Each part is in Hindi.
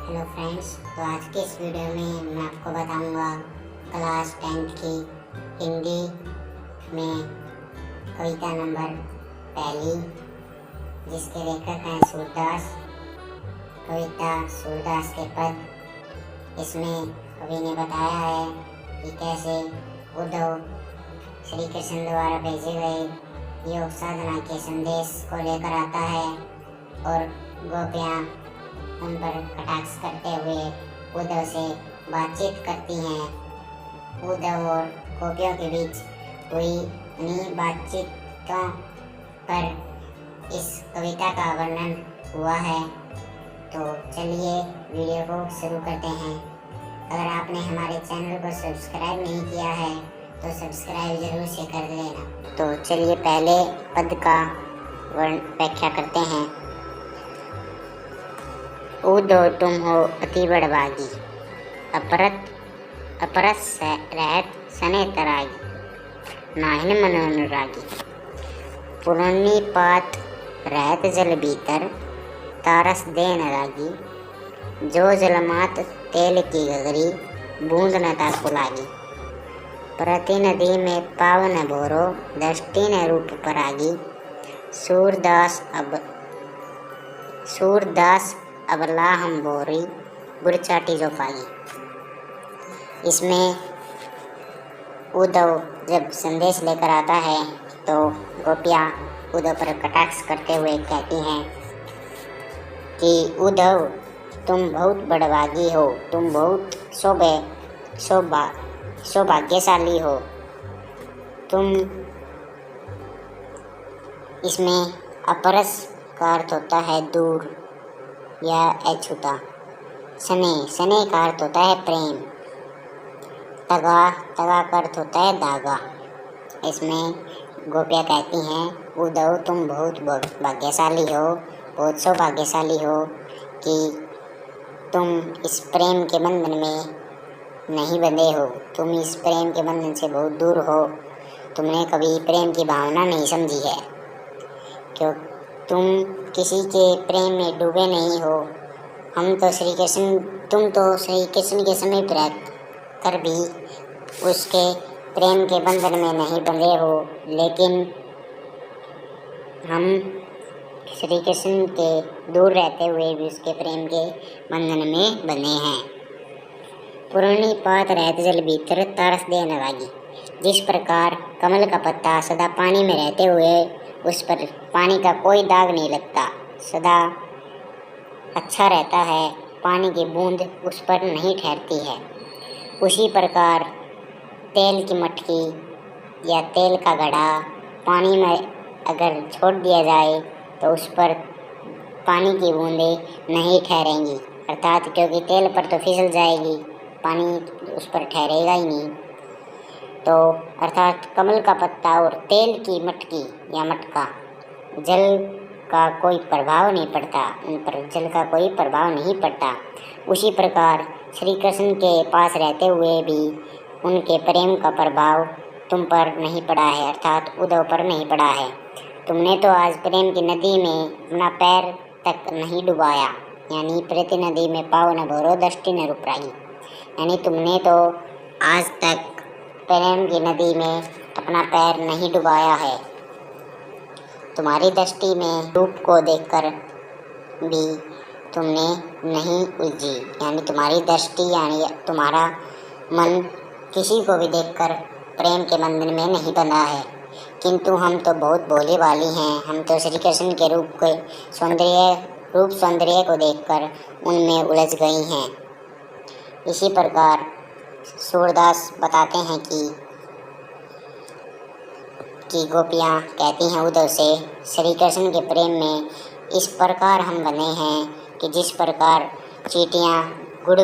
हेलो फ्रेंड्स, तो आज के इस वीडियो में मैं आपको बताऊंगा क्लास 10th की हिंदी में कविता नंबर पहली, जिसके लेखक हैं सूरदास। कविता सूरदास के पद। इसमें कवि ने बताया है कि कैसे उद्धव श्री कृष्ण द्वारा भेजे गए योग साधना के संदेश को लेकर आता है और गोपियाँ उन पर कटाक्ष करते हुए उद्धव से बातचीत करती हैं। उद्धव और गोपियों के बीच हुई इन्हीं बातचीतों पर इस कविता का वर्णन हुआ है। तो चलिए वीडियो को शुरू करते हैं। अगर आपने हमारे चैनल को सब्सक्राइब नहीं किया है तो सब्सक्राइब जरूर से कर लेना। तो चलिए पहले पद का व्याख्या करते हैं। उद्धव तुम हो अति बड़भागी, अपरस रहत सने तरागी, नाहिन मनोनुरागी। पुरानी पात रहत जल भीतर, तारस देन रागी। जो जलमात तेल की गगरी, बूंद न ताको लागी। प्रति नदी में पावन भोरो, दृष्टि न रूप परागी। सूरदास अबला हम बोरी, बुरचाटी जो पागी। इसमें उद्धव जब संदेश लेकर आता है तो गोपियाँ उद्धव पर कटाक्ष करते हुए कहती हैं कि उद्धव तुम बहुत बड़भागी हो, तुम बहुत सौभाग्यशाली हो। तुम इसमें अपरस का अर्थ होता है दूर या अछूता। सने का अर्थ होता है प्रेम। तगा का अर्थ होता है धागा। इसमें गोपियाँ कहती हैं उद्धव तुम बहुत भाग्यशाली हो, बहुत सौभाग्यशाली हो कि तुम इस प्रेम के बंधन में नहीं बंधे हो। तुम इस प्रेम के बंधन से बहुत दूर हो। तुमने कभी प्रेम की भावना नहीं समझी है, क्यों तुम किसी के प्रेम में डूबे नहीं हो। तुम तो श्री कृष्ण के समीप रह कर भी उसके प्रेम के बंधन में नहीं बंधे हो, लेकिन हम श्री कृष्ण के दूर रहते हुए भी उसके प्रेम के बंधन में बंधे हैं। पुरानी पात रहत जल भीतर, तारस देन रागी। जिस प्रकार कमल का पत्ता सदा पानी में रहते हुए उस पर पानी का कोई दाग नहीं लगता, सदा अच्छा रहता है, पानी की बूंद उस पर नहीं ठहरती है, उसी प्रकार तेल की मटकी या तेल का घड़ा पानी में अगर छोड़ दिया जाए तो उस पर पानी की बूंदें नहीं ठहरेंगी, अर्थात क्योंकि तेल पर तो फिसल जाएगी, पानी उस पर ठहरेगा ही नहीं। तो अर्थात कमल का पत्ता और तेल की मटकी या मटका, जल का कोई प्रभाव नहीं पड़ता, उन पर जल का कोई प्रभाव नहीं पड़ता। उसी प्रकार श्री कृष्ण के पास रहते हुए भी उनके प्रेम का प्रभाव तुम पर नहीं पड़ा है, अर्थात उद्धव पर नहीं पड़ा है। तुमने तो आज प्रेम की नदी में अपना पैर तक नहीं डुबाया, यानी प्रति नदी में पाव न भरो, दृष्टि न रूपरागी। यानी तुमने तो आज तक प्रेम की नदी में अपना पैर नहीं डुबाया है। तुम्हारी दृष्टि में रूप को देखकर भी तुमने नहीं उलझी, यानी तुम्हारी दृष्टि यानी तुम्हारा मन किसी को भी देखकर प्रेम के बंधन में नहीं बंधा है। किंतु हम तो बहुत भोले वाली हैं, हम तो श्री कृष्ण के रूप सौंदर्य को देखकर उनमें उलझ गई हैं। इसी प्रकार सूरदास बताते हैं कि गोपियाँ कहती हैं उद्धव से श्री कृष्ण के प्रेम में इस प्रकार हम बने हैं कि जिस प्रकार चींटियाँ गुड़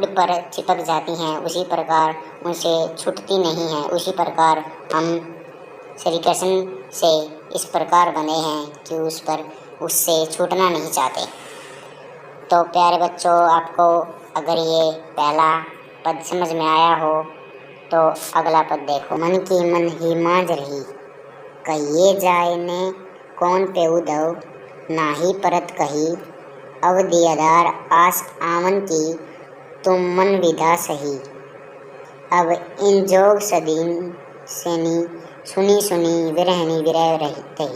पर चिपक जाती हैं, उसी प्रकार उनसे छूटती नहीं हैं, उसी प्रकार हम श्री कृष्ण से इस प्रकार बने हैं कि उससे छूटना नहीं चाहते। तो प्यारे बच्चों, आपको अगर ये पहला पद समझ में आया हो तो अगला पद देखो। मन की मन ही मांझ रही, कहिए जाए ने कौन पे उद्धव, नाही परत कही, अब दियादार आस आवन की तुम मन विदा सही। अब इन जोग सदीन सेनी सुनी सुनी विरहनी विरह रही।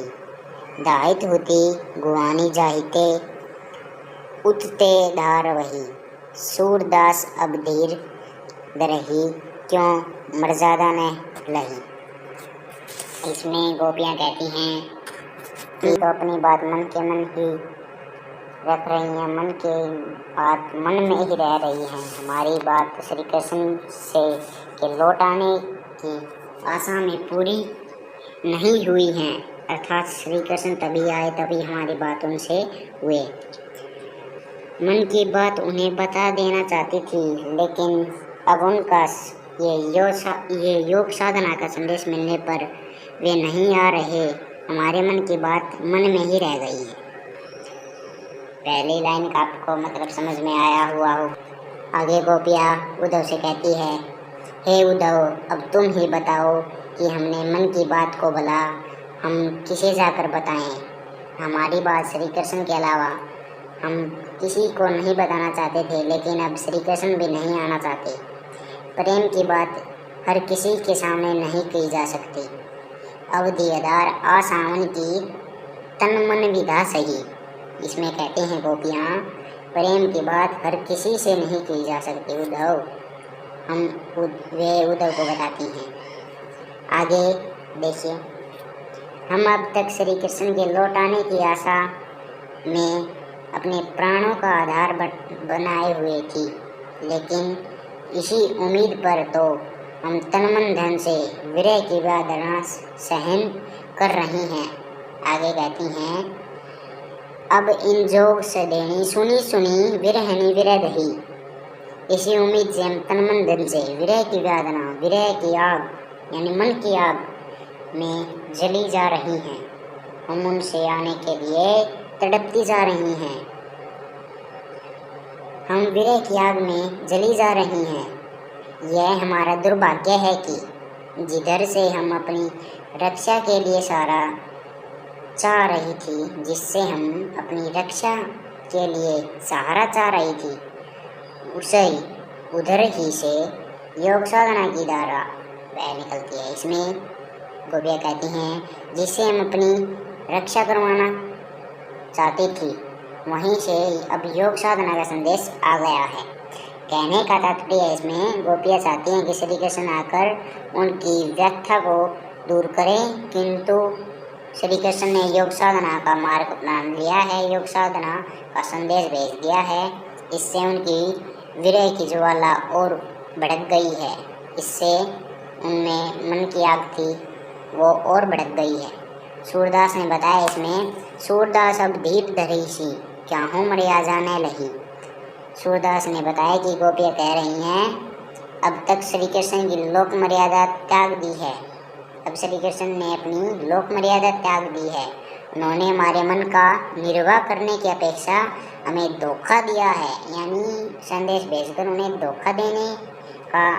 दाहित होती गुआनी जाहिते उठते धार वही। सूरदास अब धीर दरही क्यों मर्यादा न लही। इसमें गोपियाँ कहती हैं कि तो अपनी बात मन के मन ही रख रही हैं, मन के बात मन में ही रह रही हैं। हमारी बात श्री कृष्ण से के लौट आने की आशा में पूरी नहीं हुई हैं, अर्थात श्री कृष्ण तभी आए तभी हमारी बात उनसे हुए। मन की बात उन्हें बता देना चाहती थी, लेकिन अब उनका ये योग साधना का संदेश मिलने पर वे नहीं आ रहे। हमारे मन की बात मन में ही रह गई है। पहली लाइन का आपको मतलब समझ में आया हुआ हो। आगे गोपिया उद्धव से कहती है, हे उद्धव, अब तुम ही बताओ कि हमने मन की बात को भला हम किसे जाकर बताएं। हमारी बात श्री कृष्ण के अलावा हम किसी को नहीं बताना चाहते थे, लेकिन अब श्री कृष्ण भी नहीं आना चाहते। प्रेम की बात हर किसी के सामने नहीं की जा सकती। अब दियादार आसावन की तन मन विधा सही। इसमें कहते हैं गोपियाँ, प्रेम की बात हर किसी से नहीं की जा सकती। उद्धव वे उद्धव को बताती हैं। आगे देखिए, हम अब तक श्री कृष्ण के लौट आने की आशा में अपने प्राणों का आधार बनाए हुए थी, लेकिन इसी उम्मीद पर तो हम तन मन धन से विरह की वेदना सहन कर रहे हैं। आगे कहती हैं, अब इन जोग सदेनी सुनी सुनी विरहनी विरह रही। इसी उम्मीद से हम तन मन धन से विरह की वेदना, विरह की आग यानी मन की आग में जली जा रही हैं। हम उनसे आने के लिए तड़पती जा रही हैं। हम विरह की आग में जली जा रही हैं। यह हमारा दुर्भाग्य है कि जिधर से हम अपनी रक्षा के लिए सारा चाह रही थी, जिससे हम अपनी रक्षा के लिए सहारा चाह रही थी, उसे उधर ही से योग साधना की धारा बह निकलती है। इसमें गोपियाँ कहती हैं, जिससे हम अपनी रक्षा करवाना चाहती थी, वहीं से अब योग साधना का संदेश आ गया है। कहने का तात्पर्य इसमें गोपियाँ चाहती हैं कि श्री कृष्ण आकर उनकी व्यथा को दूर करें, किंतु श्री कृष्ण ने योग साधना का मार्ग अपना लिया है, योग साधना का संदेश भेज दिया है। इससे उनकी विरह की ज्वाला और भड़क गई है। इससे उनमें मन की आग थी वो और भड़क गई है। सूरदास ने बताया इसमें, सूरदास अब धीर धरी सी क्या हूँ मर्यादा न लही। सूरदास ने बताया कि गोपियाँ कह रही हैं, अब तक श्री कृष्ण की लोक मर्यादा त्याग दी है। अब श्री कृष्ण ने अपनी लोक मर्यादा त्याग दी है। उन्होंने हमारे मन का निर्वाह करने की अपेक्षा हमें धोखा दिया है, यानी संदेश भेजकर उन्हें धोखा देने का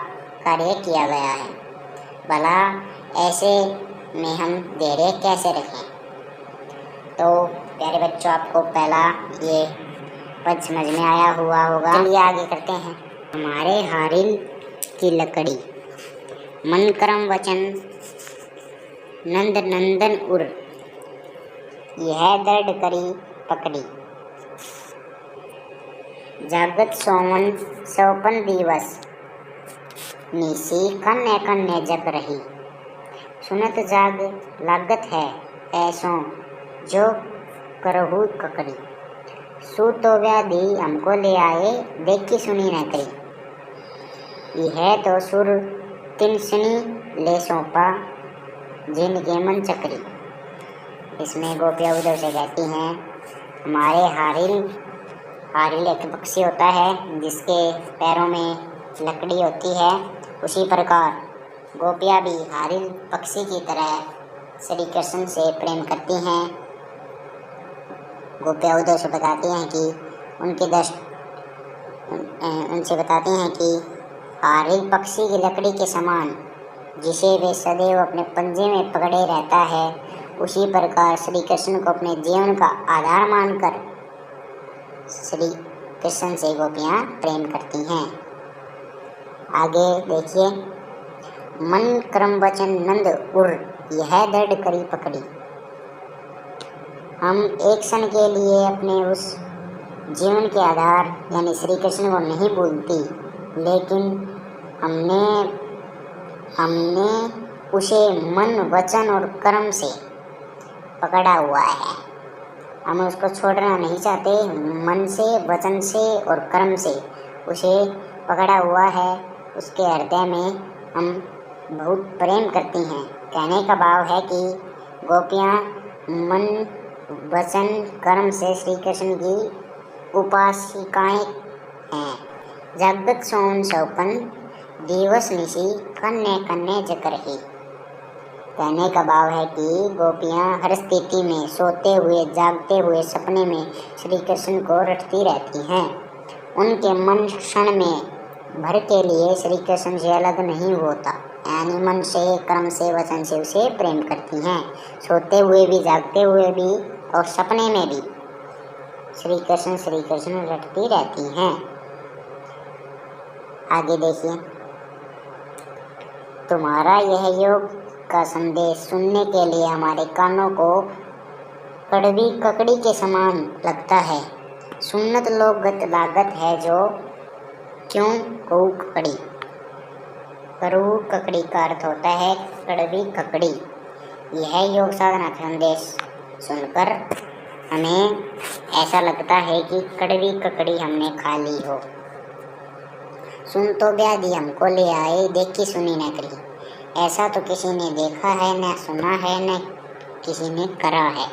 कार्य किया गया है। भला ऐसे में हम धैर्य कैसे रखें। तो प्यारे बच्चों, आपको पहला ये पद समझ में आया हुआ होगा। चलिए आगे करते हैं। हमारे हारिल की लकड़ी मन कर्म वचन नंद नंदन उर, यह दर्द करी पकड़ी। जागत सोवन सौपन दिवस निसी कन्या कन्या जग रही। सुनत जाग लागत है ऐसों जो करहु ककड़ी। सू तो व्याधि हमको ले आए देखी सुनी न करी। यह तो सुर तिन सुनी ले सौंपा जिनके मन चक्री। इसमें गोपियाँ उधर से कहती हैं, हमारे हारिल एक पक्षी होता है जिसके पैरों में लकड़ी होती है, उसी प्रकार गोपियाँ भी हारिल पक्षी की तरह श्री कृष्ण से प्रेम करती हैं। गोपियाँ उधर से बताती हैं कि उनसे बताती हैं कि हारिल पक्षी की लकड़ी के समान जिसे वे सदैव अपने पंजे में पकड़े रहता है, उसी प्रकार श्री कृष्ण को अपने जीवन का आधार मानकर श्री कृष्ण से गोपियाँ प्रेम करती हैं। आगे देखिए, मन कर्म वचन नंद उर यह दृढ़ करी पकड़ी। हम एक क्षण के लिए अपने उस जीवन के आधार यानी श्री कृष्ण को नहीं भूलती, लेकिन हमने उसे मन वचन और कर्म से पकड़ा हुआ है। हम उसको छोड़ना नहीं चाहते, मन से वचन से और कर्म से उसे पकड़ा हुआ है। उसके हृदय में हम बहुत प्रेम करती हैं। कहने का भाव है कि गोपियाँ मन वचन कर्म से श्री कृष्ण की उपासिकाएं हैं। जगत सोन सौपन दिवस निशी कन्ने कन्ने जकर ही। कहने का भाव है कि गोपियाँ हर स्थिति में सोते हुए जागते हुए सपने में श्री कृष्ण को रटती रहती हैं। उनके मन क्षण में भर के लिए श्री कृष्ण से अलग नहीं होता, यानी मन से कर्म से वचन से उसे प्रेम करती हैं। सोते हुए भी जागते हुए भी और सपने में भी श्री कृष्ण रटती रहती हैं। आगे देखिए, तुम्हारा यह योग का संदेश सुनने के लिए हमारे कानों को कड़वी ककड़ी के समान लगता है। सुन्नत लोकगत लागत है जो क्यों कहू ककड़ी। करू ककड़ी का अर्थ होता है कड़वी ककड़ी। यह योग साधना संदेश सुनकर हमें ऐसा लगता है कि कड़वी ककड़ी हमने खा ली हो। सुन तो व्याधि हमको ले आए, देखी सुनी न करी। ऐसा तो किसी ने देखा है न सुना है न किसी ने करा है,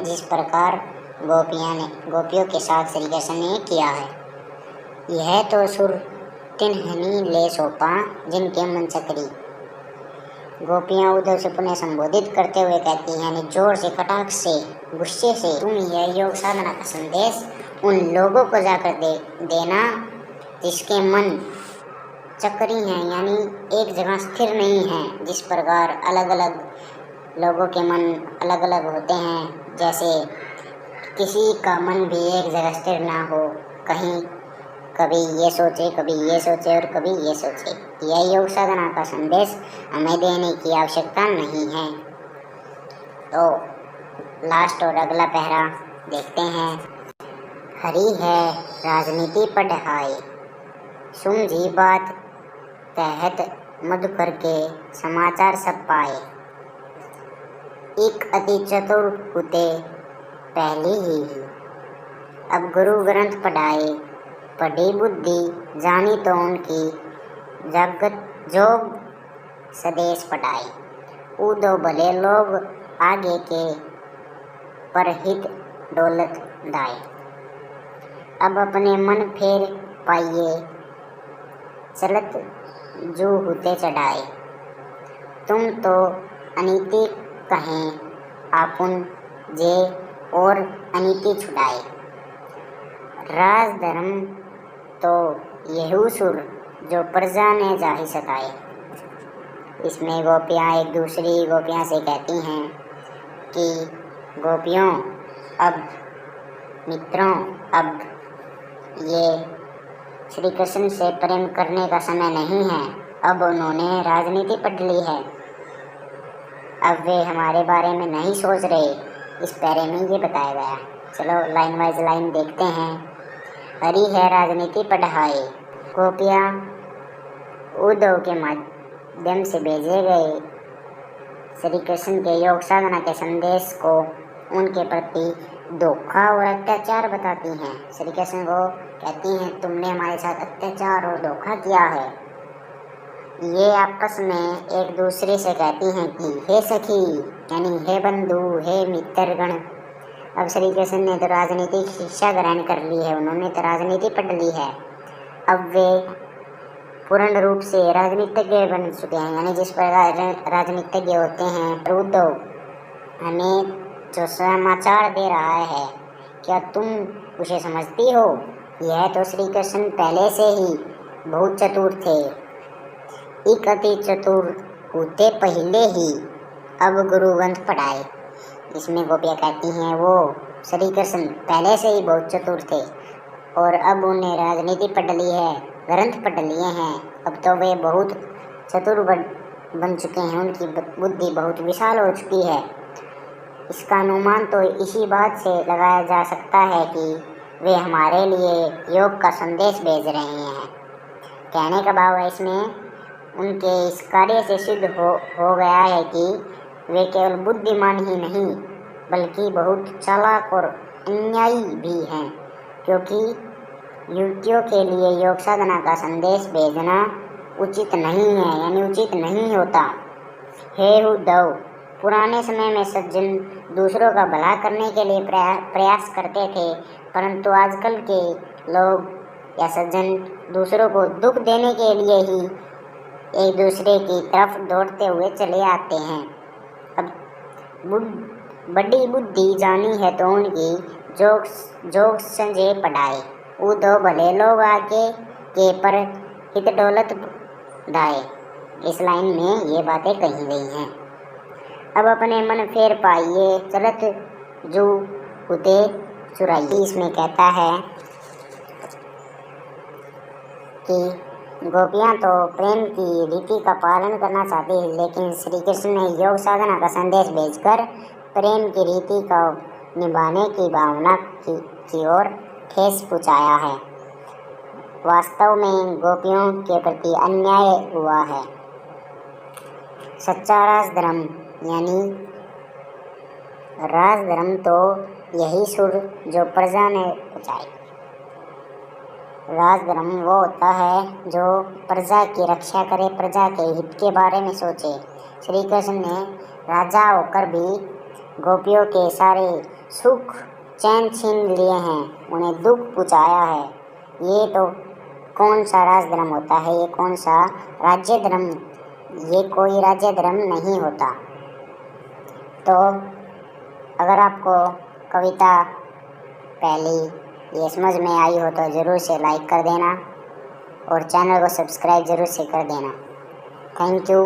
जिस प्रकार गोपियों के साथ श्री कृष्ण ने किया है। यह तो सुर तिन्हनी ले सोपा जिनके मन चकरी। गोपियाँ उद्धव से पुनः संबोधित करते हुए कहती हैं, यानी जोर से, कटाक्ष से, गुस्से से, तुम यह योग साधना का संदेश उन लोगों को जाकर देना जिसके मन चक्री हैं, यानी एक जगह स्थिर नहीं है। जिस प्रकार अलग अलग लोगों के मन अलग अलग होते हैं, जैसे किसी का मन भी एक जगह स्थिर ना हो, कहीं कभी ये सोचे, कभी ये सोचे और कभी ये सोचे। यह योग साधना का संदेश हमें देने की आवश्यकता नहीं है। तो लास्ट और अगला पहरा देखते हैं। हरी है राजनीति पढ़ाए, सुमझी बात तहत मधुकर के समाचार सब पाए। एक अति चतुर हुते पहले ही अब गुरु ग्रंथ पढ़ाए। पढ़ी बुद्धि जानी तो उनकी जगत जोग सदेश पढ़ाए। उदो भले लोग आगे के परहित दौलत दाए। अब अपने मन फेर पाइए चलत जो होते चढ़ाए। तुम तो अनीति कहें आपुन जे और अनीति छुड़ाए। राज धर्म तो यहू सुर जो प्रजा ने जाहि सताए। इसमें गोपियाँ एक दूसरी गोपियाँ से कहती हैं कि गोपियों, अब मित्रों, अब ये श्री कृष्ण से प्रेम करने का समय नहीं है। अब उन्होंने राजनीति पढ़ ली है, अब वे हमारे बारे में नहीं सोच रहे। इस पैरे में ये बताया गया। चलो लाइन वाइज लाइन देखते हैं। हरी है राजनीति पढ़ाए। गोपियाँ उद्धव के माध्यम से भेजे गए श्री कृष्ण के योग साधना के संदेश को उनके प्रति धोखा और अत्याचार बताती हैं। श्री कृष्ण को कहती हैं, तुमने हमारे साथ अत्याचार और धोखा किया है। ये आपस में एक दूसरे से कहती हैं कि हे सखी, यानी हे बंधु, हे मित्रगण। अब श्री कृष्ण ने तो राजनीतिक शिक्षा ग्रहण कर ली है, उन्होंने तो राजनीति पढ़ ली है। अब वे पूर्ण रूप से राजनीतिज्ञ बन चुके हैं, यानी जिस प्रकार राजनीतिज्ञ होते हैं। उद्धव हमें जो समाचार दे रहा है, क्या तुम उसे समझती हो? यह तो श्री कृष्ण पहले से ही बहुत चतुर थे। एक अति चतुर होते पहले ही अब गुरु ग्रंथ पढ़ाए। इसमें गोपियाँ कहती हैं वो श्री कृष्ण पहले से ही बहुत चतुर थे और अब उन्हें राजनीति पढ़ ली है, ग्रंथ पढ़ लिए हैं, अब तो वे बहुत चतुर बन चुके हैं, उनकी बुद्धि बहुत विशाल हो चुकी है। इसका अनुमान तो इसी बात से लगाया जा सकता है कि वे हमारे लिए योग का संदेश भेज रहे हैं। कहने का भाव है इसमें उनके इस कार्य से सिद्ध हो गया है कि वे केवल बुद्धिमान ही नहीं बल्कि बहुत चालाक और अन्यायी भी हैं, क्योंकि युवतियों के लिए योग साधना का संदेश भेजना उचित नहीं है, यानी उचित नहीं होता। हे उद्धव, पुराने समय में सज्जन दूसरों का भला करने के लिए प्रयास करते थे, परंतु आजकल के लोग या सज्जन दूसरों को दुख देने के लिए ही एक दूसरे की तरफ दौड़ते हुए चले आते हैं। अब बड़ी बुद्धि जानी है तो उनकी जोग संजय पढ़ाए, उद्धव भले लोग आगे के पर हित दौलत ढाए। इस लाइन में ये बातें कही गई हैं। अब अपने मन फेर पाइए, चलत जू उते चुराइए। इसमें कहता है कि गोपियाँ तो प्रेम की रीति का पालन करना चाहती है, लेकिन श्री कृष्ण ने योग साधना का संदेश भेजकर प्रेम की रीति को निभाने की भावना की ओर ठेस पहुँचाया है। वास्तव में गोपियों के प्रति अन्याय हुआ है। सच्चा राजधर्म यानी राजधर्म तो यही सुर जो प्रजा ने बचाई। राजधर्म वो होता है जो प्रजा की रक्षा करे, प्रजा के हित के बारे में सोचे। श्री कृष्ण ने राजा होकर भी गोपियों के सारे सुख चैन छीन लिए हैं, उन्हें दुख पहुँचाया है। ये तो कौन सा राजधर्म होता है, ये कौन सा राज्य धर्म, ये कोई राज्य धर्म नहीं होता। तो अगर आपको कविता पहली ये समझ में आई हो तो ज़रूर से लाइक कर देना और चैनल को सब्सक्राइब ज़रूर से कर देना। Thank you.